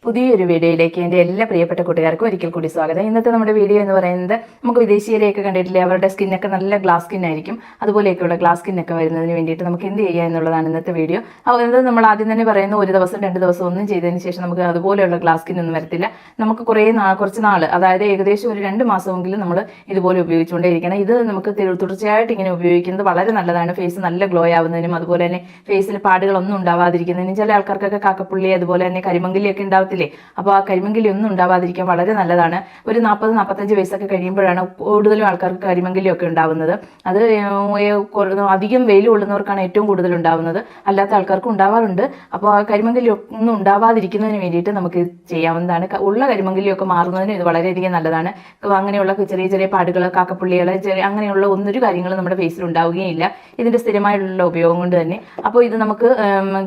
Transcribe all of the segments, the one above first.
പുതിയൊരു വീഡിയോയിലേക്ക് എൻ്റെ എല്ലാ പ്രിയപ്പെട്ട കൂട്ടുകാർക്കും ഒരിക്കൽ കൂടി സ്വാഗതം. ഇന്നത്തെ നമ്മുടെ വീഡിയോ എന്ന് പറയുന്നത് നമുക്ക് വിദേശീയരെയൊക്കെ കണ്ടിട്ടില്ലേ, അവരുടെ സ്കിന്നൊക്കെ നല്ല ഗ്ലാസ് സ്കിൻ ആയിരിക്കും. അതുപോലെയൊക്കെയുള്ള ഗ്ലാസ് സ്കിന്നൊക്കെ വരുന്നതിന് വേണ്ടിയിട്ട് നമുക്ക് എന്ത് ചെയ്യുക എന്നുള്ളതാണ് ഇന്നത്തെ വീഡിയോ. അത് നമ്മൾ ആദ്യം തന്നെ പറയുന്ന ഒരു ദിവസം 2 ദിവസം ഒന്നും ചെയ്തതിന് ശേഷം നമുക്ക് അതുപോലെയുള്ള ഗ്ലാസ് സ്കിൻ ഒന്നും വരത്തില്ല. നമുക്ക് കുറച്ച് നാൾ, അതായത് ഏകദേശം ഒരു 2 മാസമെങ്കിലും നമ്മൾ ഇതുപോലെ ഉപയോഗിച്ചുകൊണ്ടേയിരിക്കണം. ഇത് നമുക്ക് തുടർച്ചയായിട്ട് ഇങ്ങനെ ഉപയോഗിക്കുന്നത് വളരെ നല്ലതാണ്. ഫേസ് നല്ല ഗ്ലോ ആവുന്നതിനും അതുപോലെ തന്നെ ഫേസിൽ പാടുകളൊന്നും ഉണ്ടാവാതിരിക്കുന്നതിനും, ചില ആൾക്കാർക്കൊക്കെ കാക്കപ്പുള്ളി അതുപോലെ തന്നെ കരിമങ്കലിയൊക്കെ ഉണ്ടാവത്തില്ലേ, അപ്പോൾ ആ കരിമങ്കലി ഒന്നും ഉണ്ടാവാതിരിക്കാൻ വളരെ നല്ലതാണ്. ഒരു 40-45 വയസ്സൊക്കെ കഴിയുമ്പോഴാണ് കൂടുതലും ആൾക്കാർക്ക് കരിമങ്കലിയൊക്കെ ഉണ്ടാവുന്നത്. അത് അധികം വെയിൽ കൊള്ളുന്നവർക്കാണ് ഏറ്റവും കൂടുതൽ ഉണ്ടാവുന്നത്, അല്ലാത്ത ആൾക്കാർക്കും ഉണ്ടാവാറുണ്ട്. അപ്പോൾ ആ കരിമങ്കലി ഒന്നും ഉണ്ടാവാതിരിക്കുന്നതിന് വേണ്ടിയിട്ട് നമുക്ക് ചെയ്യാവുന്നതാണ്. ഉള്ള കരിമങ്കലിയൊക്കെ മാറുന്നതിന് ഇത് വളരെയധികം നല്ലതാണ്. അങ്ങനെയുള്ള ചെറിയ ചെറിയ പാടുകൾ, കാക്കപ്പുള്ളികൾ, അങ്ങനെയുള്ള ഒന്നൊരു കാര്യങ്ങളും നമ്മുടെ ഫേസിൽ ഉണ്ടാവുകയില്ല ഇതിന്റെ സ്ഥിരമായിട്ടുള്ള ഉപയോഗം കൊണ്ട് തന്നെ. അപ്പോൾ ഇത് നമുക്ക്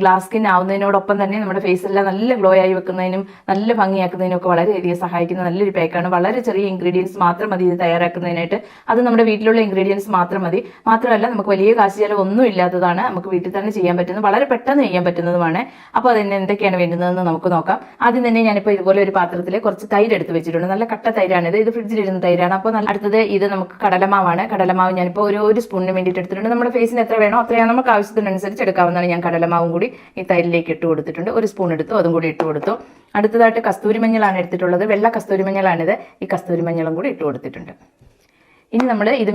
ഗ്ലാസ് സ്കിൻ ആവുന്നതിനോടൊപ്പം തന്നെ നമ്മുടെ ഫേസെല്ലാം നല്ല ഗ്ലോ ആയി വെക്കുന്നതിനും നല്ല ഭംഗിയാക്കുന്നതിനും ഒക്കെ വളരെയധികം സഹായിക്കുന്ന നല്ലൊരു പാക്കാണ്. വളരെ ചെറിയ ഇൻഗ്രീഡിയൻസ് മാത്രം മതി ഇത് തയ്യാറാക്കുന്നതിനായിട്ട്. അത് നമ്മുടെ വീട്ടിലുള്ള ഇൻഗ്രീഡിയൻസ് മാത്രം മതി. മാത്രമല്ല നമുക്ക് വലിയ കാശ് ചെലവ് ഒന്നും ഇല്ലാത്തതാണ്. നമുക്ക് വീട്ടിൽ തന്നെ ചെയ്യാൻ പറ്റുന്നത്, വളരെ പെട്ടെന്ന് ചെയ്യാൻ പറ്റുന്നതുമാണ്. അപ്പോൾ അതിന് എന്തൊക്കെയാണ് വേണ്ടുന്നതെന്ന് നമുക്ക് നോക്കാം. ആദ്യം തന്നെ ഞാനിപ്പോൾ ഇതുപോലെ ഒരു പാത്രത്തിൽ കുറച്ച് തൈര് എടുത്ത് വെച്ചിട്ടുണ്ട്. നല്ല കട്ട തൈരാണിത്. ഇത് ഫ്രിഡ്ജിലിരുന്ന തൈരാണ്. അപ്പോൾ അടുത്തത് ഇത് നമുക്ക് കടലമാവാണ്. കടലമാവ് ഞാനിപ്പോൾ ഒരു സ്പൂണിന് വേണ്ടിയിട്ട് എടുത്തിട്ടുണ്ട്. നമ്മുടെ ഫേസിന് എത്ര വേണോ അത്രയാണ് നമുക്ക് ആവശ്യത്തിനനുസരിച്ച് എടുക്കാവുന്നതാണ്. ഞാൻ കടലമാവും കൂടി ഈ തൈരിലേക്ക് ഇട്ട് കൊടുത്തിട്ടുണ്ട്. ഒരു സ്പൂൺ എടുത്തു, അതും കൂടി ഇട്ട് കൊടുത്തു. അടുത്തതായിട്ട് കസ്തൂരി മഞ്ഞളാണ് എടുത്തിട്ടുള്ളത്. വെള്ള കസ്തൂരി മഞ്ഞളാണിത്. ഈ കസ്തൂരി മഞ്ഞളും കൂടി ഇട്ട് കൊടുത്തിട്ടുണ്ട്. ഇനി നമ്മൾ ഇത്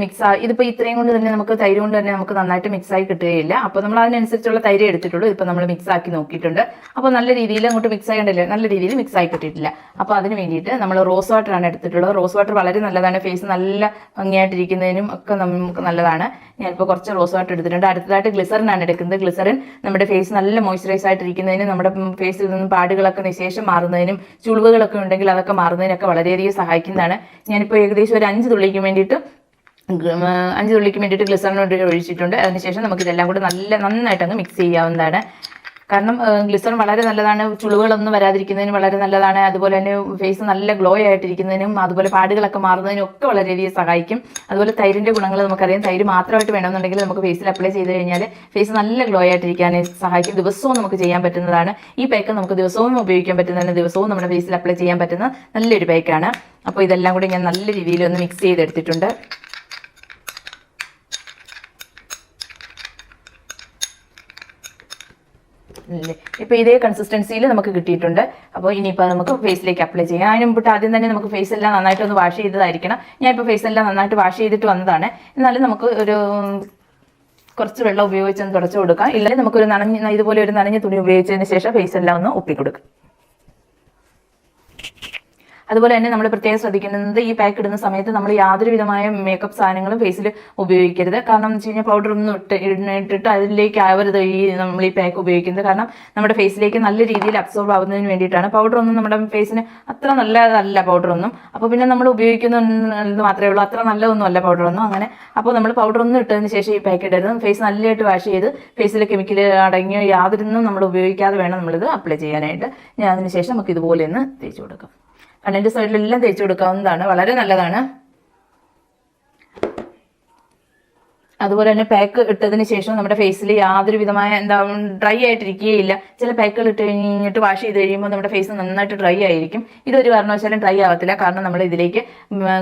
ഇതിപ്പോൾ ഇത്രയും കൊണ്ട് തന്നെ നമുക്ക് തൈര് കൊണ്ട് തന്നെ നമുക്ക് നന്നായിട്ട് മിക്സായി കിട്ടുകയില്ല. അപ്പോൾ നമ്മൾ അതിനനുസരിച്ചുള്ള തൈര് എടുത്തിട്ടുള്ളൂ. ഇപ്പോൾ നമ്മൾ മിക്സാക്കി നോക്കിയിട്ടുണ്ട്. അപ്പോൾ നല്ല രീതിയിൽ അങ്ങോട്ട് മിക്സ് ആകേണ്ടല്ലോ, നല്ല രീതിയിൽ മിക്സായി കിട്ടിയിട്ടില്ല. അപ്പോൾ അതിന് വേണ്ടിയിട്ട് നമ്മൾ റോസ് വാട്ടറാണ് എടുത്തിട്ടുള്ളത്. റോസ് വാട്ടർ വളരെ നല്ലതാണ്. ഫേസ് നല്ല ഭംഗിയായിട്ടിരിക്കുന്നതിനും ഒക്കെ നമുക്ക് നല്ലതാണ്. ഞാനിപ്പോൾ കുറച്ച് റോസ് വാട്ടർ എടുത്തിട്ടുണ്ട്. അടുത്തതായിട്ട് ഗ്ലിസറിനാണ് എടുക്കുന്നത്. ഗ്ലിസറിൻ നമ്മുടെ ഫേസ് നല്ല മോയ്സ്ചറൈസ് ആയിട്ടിരിക്കുന്നതിനും നമ്മുടെ ഫേസിൽ നിന്നും പാടുകളൊക്കെ നിശേഷം മാറുന്നതിനും ചുളിവുകളൊക്കെ ഉണ്ടെങ്കിൽ അതൊക്കെ മാറുന്നതിനൊക്കെ വളരെയധികം സഹായിക്കുന്നതാണ്. ഞാനിപ്പോൾ ഏകദേശം ഒരു 5 തുള്ളിക്ക് വേണ്ടിയിട്ട് ഗ്ലിസറിനോട് ഒഴിച്ചിട്ടുണ്ട്. അതിനുശേഷം നമുക്ക് ഇതെല്ലാം കൂടി നന്നായിട്ട് അങ്ങ് മിക്സ് ചെയ്യാവുന്നതാണ്. കാരണം ഗ്ലിസറിൻ വളരെ നല്ലതാണ്. ചുളിവുകളൊന്നും വരാതിരിക്കുന്നതിനും വളരെ നല്ലതാണ്. അതുപോലെ തന്നെ ഫേസ് നല്ല ഗ്ലോ ആയിട്ടിരിക്കുന്നതിനും അതുപോലെ പാടുകളൊക്കെ മാറുന്നതിനും ഒക്കെ വളരെയധികം സഹായിക്കും. അതുപോലെ തൈരിന്റെ ഗുണങ്ങൾ നമുക്കറിയാം. തൈര് മാത്രമായിട്ട് വേണമെന്നുണ്ടെങ്കിൽ നമുക്ക് ഫേസിൽ അപ്ലൈ ചെയ്ത് കഴിഞ്ഞാൽ ഫേസ് നല്ല ഗ്ലോ ആയിട്ടിരിക്കാൻ സഹായിക്കും. ദിവസവും നമുക്ക് ചെയ്യാൻ പറ്റുന്നതാണ്. ഈ പാക്ക് നമുക്ക് ദിവസവും ഉപയോഗിക്കാൻ പറ്റുന്നതാണ്. ദിവസവും നമ്മുടെ ഫേസിൽ അപ്ലൈ ചെയ്യാൻ പറ്റുന്ന നല്ലൊരു പാക്കാണ്. അപ്പോൾ ഇതെല്ലാം കൂടി ഞാൻ നല്ല രീതിയിൽ ഒന്ന് മിക്സ് ചെയ്തെടുത്തിട്ടുണ്ട്. ഇപ്പോൾ ഇതേ കൺസിസ്റ്റൻസിയിൽ നമുക്ക് കിട്ടിയിട്ടുണ്ട്. അപ്പോൾ ഇനിയിപ്പോൾ നമുക്ക് ഫേസിലേക്ക് അപ്ലൈ ചെയ്യാം. അതിന് മുമ്പിട്ട് ആദ്യം തന്നെ നമുക്ക് ഫേസ് എല്ലാം നന്നായിട്ട് ഒന്ന് വാഷ് ചെയ്തതായിരിക്കണം. ഞാനിപ്പോൾ ഫേസ് എല്ലാം നന്നായിട്ട് വാഷ് ചെയ്തിട്ട് വന്നതാണ്. എന്നാലും നമുക്ക് കുറച്ച് വെള്ളം ഉപയോഗിച്ചൊന്ന് തുടച്ചു കൊടുക്കാം. ഇല്ലെങ്കിൽ നമുക്കൊരു ഇതുപോലെ ഒരു നനഞ്ഞ തുണി ഉപയോഗിച്ചതിന് ശേഷം ഫേസ് എല്ലാം ഒന്ന് ഒപ്പിക്കൊടുക്കാം. അതുപോലെ തന്നെ നമ്മൾ പ്രത്യേകം ശ്രദ്ധിക്കുന്നത്, ഈ പാക്ക് ഇടുന്ന സമയത്ത് നമ്മൾ യാതൊരു വിധമായ മേക്കപ്പ് സാധനങ്ങളും ഫേസിൽ ഉപയോഗിക്കരുത്. കാരണം എന്ന് വെച്ച് കഴിഞ്ഞാൽ പൗഡർ ഒന്നും ഇട്ടിട്ട് അതിലേക്ക് ആവരുത് നമ്മൾ ഈ പാക്ക് ഉപയോഗിക്കുന്നത്. കാരണം നമ്മുടെ ഫേസിലേക്ക് നല്ല രീതിയിൽ അബ്സോർബ് ആവുന്നതിന് വേണ്ടിയിട്ടാണ്. പൗഡർ ഒന്നും നമ്മുടെ ഫേസിന് അത്ര നല്ലതല്ല പൗഡറൊന്നും. അപ്പോൾ പിന്നെ നമ്മൾ ഉപയോഗിക്കുന്നത് മാത്രമേ ഉള്ളൂ, അത്ര നല്ലതൊന്നും അല്ല പൗഡറൊന്നും. അങ്ങനെ അപ്പോൾ നമ്മൾ പൗഡർ ഒന്നും ഇട്ടതിന് ശേഷം ഈ പാക്ക് ഇടരുത്. ഫേസ് നല്ലതായിട്ട് വാഷ് ചെയ്ത് ഫേസിൽ കെമിക്കൽ അടങ്ങിയോ യാതൊന്നും നമ്മൾ ഉപയോഗിക്കാതെ വേണം നമ്മളിത് അപ്ലൈ ചെയ്യാനായിട്ട്. ഞാൻ അതിന് ശേഷം നമുക്ക് ഇതുപോലെ ഒന്ന് തേച്ച് കൊടുക്കാം. കണ്ണിൻ്റെ സൈഡിലെല്ലാം തേച്ച് കൊടുക്കാവുന്നതാണ്. വളരെ നല്ലതാണ്. അതുപോലെ തന്നെ പാക്ക് ഇട്ടതിന് ശേഷം നമ്മുടെ ഫേസിൽ യാതൊരു വിധമായ ഡ്രൈ ആയിട്ടിരിക്കുകയില്ല. ചില പാക്കുകൾ ഇട്ട് കഴിഞ്ഞിട്ട് വാഷ് ചെയ്ത് കഴിയുമ്പോൾ നമ്മുടെ ഫേസ് നന്നായിട്ട് ഡ്രൈ ആയിരിക്കും. ഇതൊരു കാരണവശാലും ഡ്രൈ ആവത്തില്ല. കാരണം നമ്മൾ ഇതിലേക്ക്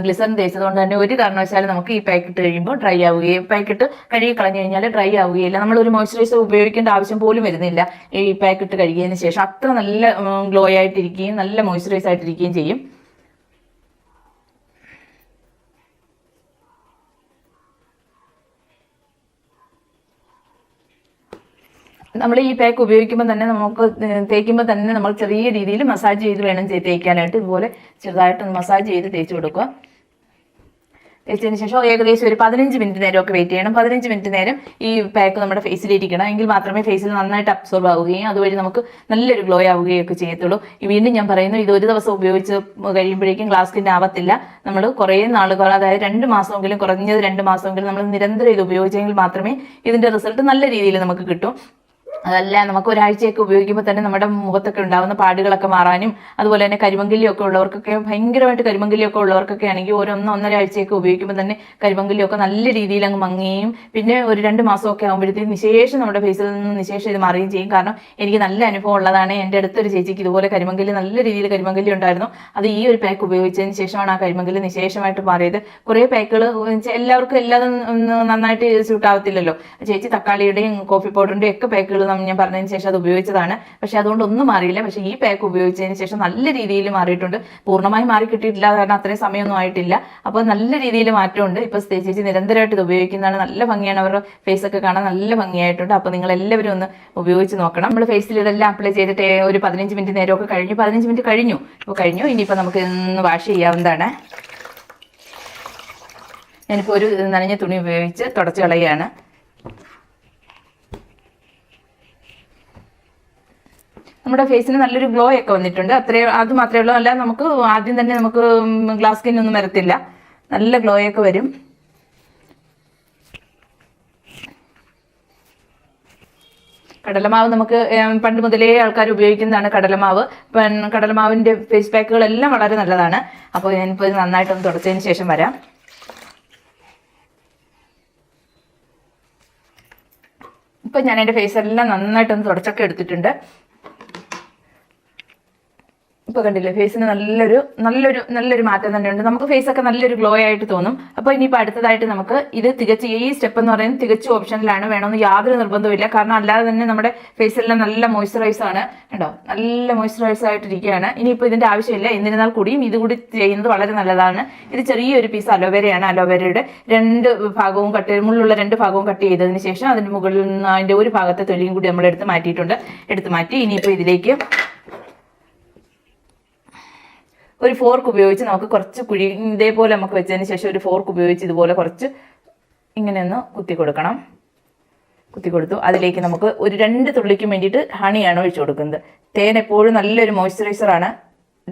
ഗ്ലിസറിൻ തേച്ചതുകൊണ്ട് തന്നെ ഒരു കാരണവശാലും നമുക്ക് ഈ പാക്ക് ഇട്ട് കഴിയുമ്പോൾ ഡ്രൈ ആവുകയും പാക്ക് കഴുകി കളഞ്ഞു കഴിഞ്ഞാൽ ഡ്രൈ ആവുകയില്ല. നമ്മളൊരു മോയ്സ്ചറൈസർ ഉപയോഗിക്കേണ്ട ആവശ്യം പോലും വരുന്നില്ല. ഈ പാക്ക് ഇട്ട് കഴുകിയതിന് ശേഷം അത്ര നല്ല ഗ്ലോ ആയിട്ടിരിക്കുകയും നല്ല മോയ്സ്ചറൈസ് ആയിട്ടിരിക്കുകയും ചെയ്യും. നമ്മൾ ഈ പാക്ക് ഉപയോഗിക്കുമ്പോൾ തന്നെ തേക്കുമ്പോൾ തന്നെ നമ്മൾ ചെറിയ രീതിയിൽ മസാജ് ചെയ്ത് വേണം തേക്കാനായിട്ട്. ഇതുപോലെ ചെറുതായിട്ടൊന്ന് മസാജ് ചെയ്ത് തേച്ച് കൊടുക്കുക. തേച്ചതിന് ശേഷം ഏകദേശം ഒരു 15 മിനിറ്റ് നേരമൊക്കെ വെയിറ്റ് ചെയ്യണം. 15 മിനിറ്റ് നേരം ഈ പാക്ക് നമ്മുടെ ഫേസിലിരിക്കണം. എങ്കിൽ മാത്രമേ ഫേസിൽ നന്നായിട്ട് അബ്സോർബ് ആവുകയും അതുവഴി നമുക്ക് നല്ലൊരു ഗ്ലോ ആവുകയും ഒക്കെ ചെയ്യത്തുള്ളൂ. വീണ്ടും ഞാൻ പറയുന്നു, ഇത് ഒരു ദിവസം ഉപയോഗിച്ച് കഴിയുമ്പോഴേക്കും ഗ്ലാസ് സ്കിൻ ആവത്തില്ല. നമ്മൾ കുറേ നാളുകൾ, അതായത് 2 മാസമെങ്കിലും, കുറഞ്ഞത് 2 മാസമെങ്കിലും നമ്മൾ നിരന്തരം ഇത് ഉപയോഗിച്ചെങ്കിൽ മാത്രമേ ഇതിന്റെ റിസൾട്ട് നല്ല രീതിയിൽ നമുക്ക് കിട്ടും. അതല്ല നമുക്ക് ഒരാഴ്ചയൊക്കെ ഉപയോഗിക്കുമ്പോൾ തന്നെ നമ്മുടെ മുഖത്തൊക്കെ ഉണ്ടാകുന്ന പാടുകളൊക്കെ മാറാനും അതുപോലെ തന്നെ കരിമങ്കല്ലിയൊക്കെ ഉള്ളവർക്കൊക്കെ ഭയങ്കരമായിട്ട് കരിമങ്കല്ലിയൊക്കെ ഉള്ളവർക്കൊക്കെ ആണെങ്കിൽ ഒന്നര ആഴ്ചയൊക്കെ ഉപയോഗിക്കുമ്പോൾ തന്നെ കരിമങ്കല്ലിയൊക്കെ നല്ല രീതിയിൽ അങ്ങ് മങ്ങുകയും പിന്നെ ഒരു 2 മാസമൊക്കെ ആകുമ്പോഴത്തേക്കും നിശേഷം നമ്മുടെ ഫേസിൽ നിന്ന് നിശേഷം ഇത് മാറുകയും ചെയ്യും. കാരണം എനിക്ക് നല്ല അനുഭവം ഉള്ളതാണ്. എൻ്റെ അടുത്തൊരു ചേച്ചിക്ക് ഇതുപോലെ കരിമങ്കല്ല് നല്ല രീതിയിൽ കരിമങ്കല്ല് ഉണ്ടായിരുന്നു. അത് ഈ ഒരു പാക്ക് ഉപയോഗിച്ചതിന് ശേഷമാണ് ആ കരിമങ്കല്ല് നിശേഷമായിട്ട് മാറിയത്. കുറേ പാക്കുകൾ എല്ലാവർക്കും എല്ലാതും നന്നായിട്ട് സ്യൂട്ട് ആവത്തില്ലല്ലോ. ചേച്ചി തക്കാളിയുടെയും കോഫി പൗഡറിൻ്റെയും ഒക്കെ പാക്കുകൾ ഞാൻ പറഞ്ഞതിന് ശേഷം അത് ഉപയോഗിച്ചതാണ്. പക്ഷെ അതുകൊണ്ട് ഒന്നും മാറിയില്ല. പക്ഷെ ഈ പാക്ക് ഉപയോഗിച്ചതിന് ശേഷം നല്ല രീതിയിൽ മാറിയിട്ടുണ്ട്. പൂർണ്ണമായി മാറി കിട്ടിയിട്ടില്ല, കാരണം അത്രയും സമയമൊന്നും ആയിട്ടില്ല. അപ്പോൾ നല്ല രീതിയിൽ മാറ്റമുണ്ട്. ഇപ്പോൾ ചേച്ചി നിരന്തരമായിട്ട് ഇത് ഉപയോഗിക്കുന്നതാണ്. നല്ല ഭംഗിയാണ്, അവരുടെ ഫേസ് ഒക്കെ കാണാൻ നല്ല ഭംഗിയായിട്ടുണ്ട്. അപ്പോൾ നിങ്ങൾ എല്ലാവരും ഒന്ന് ഉപയോഗിച്ച് നോക്കണം. നമ്മൾ ഫേസിൽ ഇതെല്ലാം അപ്ലൈ ചെയ്തിട്ട് ഒരു 15 മിനിറ്റ് നേരമൊക്കെ കഴിഞ്ഞു. 15 മിനിറ്റ് കഴിഞ്ഞു. ഇനിയിപ്പോൾ നമുക്ക് ഇന്ന് വാഷ് ചെയ്യാവുന്നതാണ്. ഞാനിപ്പോൾ ഒരു നനഞ്ഞ തുണി ഉപയോഗിച്ച് തുടച്ച് കളയുകയാണ്. നമ്മുടെ ഫേസിന് നല്ലൊരു ഗ്ലോ ഒക്കെ വന്നിട്ടുണ്ട്. അത് മാത്രമേ ഉള്ളൂ. അല്ല, നമുക്ക് ആദ്യം തന്നെ നമുക്ക് ഗ്ലാസ് സ്കിൻ ഒന്നും വരത്തില്ല. നല്ല ഗ്ലോ ഒക്കെ വരും. കടലമാവ് നമുക്ക് പണ്ട് മുതലേ ആൾക്കാർ ഉപയോഗിക്കുന്നതാണ്. കടലമാവിൻ്റെ ഫേസ് പാക്കുകളെല്ലാം വളരെ നല്ലതാണ്. അപ്പോൾ ഞാനിപ്പോൾ ഇത് നന്നായിട്ടൊന്ന് തുടച്ചതിന് ശേഷം വരാം. ഇപ്പം ഞാൻ എൻ്റെ ഫേസെല്ലാം നന്നായിട്ടൊന്ന് തുടച്ചൊക്കെ എടുത്തിട്ടുണ്ട്. ഇപ്പോൾ കണ്ടില്ലേ, ഫേസിന് നല്ലൊരു മാറ്റം തന്നെയുണ്ട്. നമുക്ക് ഫേസൊക്കെ നല്ലൊരു ഗ്ലോ ആയിട്ട് തോന്നും. അപ്പോൾ ഇനിയിപ്പോൾ അടുത്തതായിട്ട് നമുക്ക് ഇത് ഈ സ്റ്റെപ്പ് എന്ന് പറയുന്നത് തികച്ചും ഓപ്ഷനിലാണ്. വേണമെന്ന് യാതൊരു നിർബന്ധമില്ല. കാരണം അല്ലാതെ തന്നെ നമ്മുടെ ഫേസെല്ലാം നല്ല മോയ്സ്ചറൈസ് ആണ്. കണ്ടോ, നല്ല മോയ്സ്ചറൈസ് ആയിട്ടിരിക്കുകയാണ്. ഇനിയിപ്പോൾ ഇതിൻ്റെ ആവശ്യമില്ല. എന്നിരുന്നാൽ കൂടിയും ഇതുകൂടി ചെയ്യുന്നത് വളരെ നല്ലതാണ്. ഇത് ചെറിയൊരു പീസ് അലോവേരയാണ്. അലോവേരയുടെ മുള്ളുള്ള 2 ഭാഗവും കട്ട് ചെയ്തതിന് ശേഷം അതിൻ്റെ മുകളിൽ നിന്ന് അതിൻ്റെ ഒരു ഭാഗത്തെ തൊലിയും കൂടി നമ്മൾ എടുത്ത് മാറ്റി ഇനിയിപ്പോൾ ഇതിലേക്ക് ഒരു ഫോർക്ക് ഉപയോഗിച്ച് നമുക്ക് കുറച്ച് ഇതേപോലെ നമുക്ക് വെച്ചതിന് ശേഷം ഒരു ഫോർക്ക് ഉപയോഗിച്ച് ഇതുപോലെ കുറച്ച് ഇങ്ങനെ ഒന്ന് കുത്തി കൊടുത്തു. അതിലേക്ക് നമുക്ക് ഒരു 2 തുള്ളിക്ക് വേണ്ടിയിട്ട് ഹണിയാണ് ഒഴിച്ചു കൊടുക്കുന്നത്. തേൻ എപ്പോഴും നല്ലൊരു മോയ്സ്ചറൈസറാണ്.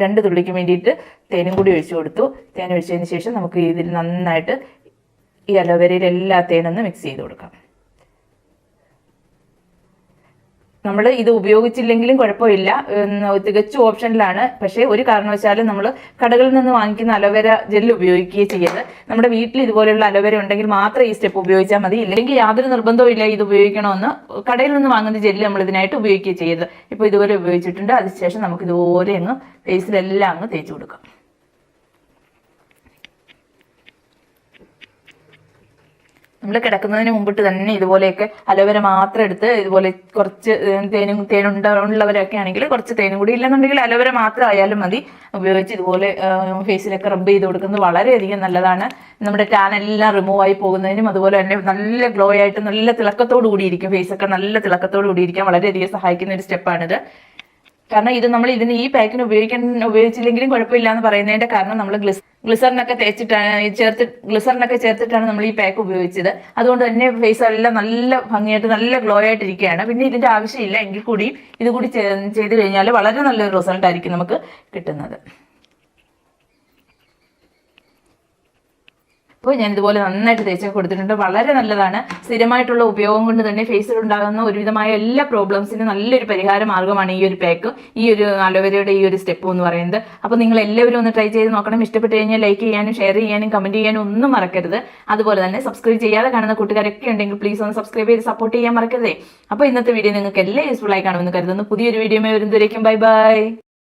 2 തുള്ളിക്ക് വേണ്ടിയിട്ട് തേനും കൂടി ഒഴിച്ചു കൊടുത്തു. തേൻ ഒഴിച്ചതിന് ശേഷം നമുക്ക് ഇതിൽ നന്നായിട്ട് ഈ അലോവേരയിൽ എല്ലാ തേനൊന്ന് മിക്സ് ചെയ്ത് കൊടുക്കാം. നമ്മൾ ഇത് ഉപയോഗിച്ചില്ലെങ്കിലും കുഴപ്പമില്ല, തികച്ചും ഓപ്ഷനിലാണ്. പക്ഷേ ഒരു കാരണവശാലും നമ്മൾ കടകളിൽ നിന്ന് വാങ്ങിക്കുന്ന അലോവേര ജെല്ല് ഉപയോഗിക്കുകയും ചെയ്യരുത്. നമ്മുടെ വീട്ടിൽ ഇതുപോലെയുള്ള അലോവേര ഉണ്ടെങ്കിൽ മാത്രം ഈ സ്റ്റെപ്പ് ഉപയോഗിച്ചാൽ മതി. ഇല്ലെങ്കിൽ യാതൊരു നിർബന്ധവും ഇല്ല ഇത് ഉപയോഗിക്കണമെന്ന്. കടയിൽ നിന്ന് വാങ്ങുന്ന ജെല്ല് നമ്മൾ ഇതിനായിട്ട് ഉപയോഗിക്കുകയും ചെയ്യരുത്. ഇപ്പോൾ ഇതുപോലെ ഉപയോഗിച്ചിട്ടുണ്ട്. അതിനുശേഷം നമുക്ക് ഇതുപോലെ അങ്ങ് ഫേസിലെല്ലാം അങ്ങ് തേച്ച് കൊടുക്കാം. നമ്മൾ കിടക്കുന്നതിന് മുമ്പിട്ട് തന്നെ ഇതുപോലെയൊക്കെ അലോവേര മാത്രം എടുത്ത് ഇതുപോലെ കുറച്ച് തേനുള്ളവരൊക്കെ ആണെങ്കിൽ കുറച്ച് തേനും കൂടി, ഇല്ലെന്നുണ്ടെങ്കിൽ അലോവേര മാത്രം ആയാലും മതി, ഉപയോഗിച്ച് ഇതുപോലെ ഫേസിലൊക്കെ റബ്ബ് ചെയ്ത് കൊടുക്കുന്നത് വളരെയധികം നല്ലതാണ്. നമ്മുടെ ടാൻ എല്ലാം റിമൂവ് ആയി പോകുന്നതിനും അതുപോലെ തന്നെ നല്ല ഗ്ലോ ആയിട്ട് നല്ല തിളക്കത്തോടു കൂടിയിരിക്കും. ഫേസൊക്കെ നല്ല തിളക്കത്തോടു കൂടിയിരിക്കാൻ വളരെയധികം സഹായിക്കുന്ന ഒരു സ്റ്റെപ്പാണിത്. കാരണം ഇത് നമ്മൾ ഈ പാക്കിന് ഉപയോഗിച്ചില്ലെങ്കിലും കുഴപ്പമില്ല എന്ന് പറയുന്നതിന്റെ കാരണം നമ്മൾ ഗ്ലിസറിനൊക്കെ ചേർത്തിട്ടാണ് നമ്മൾ ഈ പാക്ക് ഉപയോഗിച്ചത്. അതുകൊണ്ട് തന്നെ ഫേസ് എല്ലാം നല്ല ഭംഗിയായിട്ട് നല്ല ഗ്ലോ ആയിട്ടിരിക്കുകയാണ്. പിന്നെ ഇതിന്റെ ആവശ്യമില്ല എങ്കിൽ കൂടിയും ഇതുകൂടി ചെയ്ത് കഴിഞ്ഞാൽ വളരെ നല്ലൊരു റിസൾട്ട് ആയിരിക്കും നമുക്ക് കിട്ടുന്നത്. അപ്പോൾ ഞാൻ ഇതുപോലെ നന്നായിട്ട് തേച്ചൊക്കെ കൊടുത്തിട്ടുണ്ട്. വളരെ നല്ലതാണ്. സ്ഥിരമായിട്ടുള്ള ഉപയോഗം കൊണ്ട് തന്നെ ഫേസിൽ ഉണ്ടാകുന്ന ഒരുവിധമായ എല്ലാ പ്രോബ്ലംസിനും നല്ലൊരു പരിഹാര മാർഗ്ഗമാണ് ഈ ഒരു പാക്ക്, ഈ ഒരു അലോവേരയുടെ ഈ ഒരു സ്റ്റെപ്പ് എന്ന് പറയുന്നത്. അപ്പോൾ നിങ്ങൾ എല്ലാവരും ഒന്ന് ട്രൈ ചെയ്ത് നോക്കണം. ഇഷ്ടപ്പെട്ട് കഴിഞ്ഞാൽ ലൈക്ക് ചെയ്യാനും ഷെയർ ചെയ്യാനും കമന്റ് ചെയ്യാനും ഒന്നും മറക്കരുത്. അതുപോലെ തന്നെ സബ്സ്ക്രൈബ് ചെയ്യാതെ കാണുന്ന കൂട്ടുകാരൊക്കെ ഉണ്ടെങ്കിൽ പ്ലീസ് ഒന്ന് സബ്സ്ക്രൈബ് ചെയ്ത് സപ്പോർട്ട് ചെയ്യാൻ മറക്കരുതേ. അപ്പോൾ ഇന്നത്തെ വീഡിയോ നിങ്ങൾക്ക് എല്ലാം യൂസ്ഫുൾ ആയി കാണുമെന്ന് കരുതുന്നു. പുതിയൊരു വീഡിയോ വരുന്നതുവരേക്കും ബൈ ബൈ.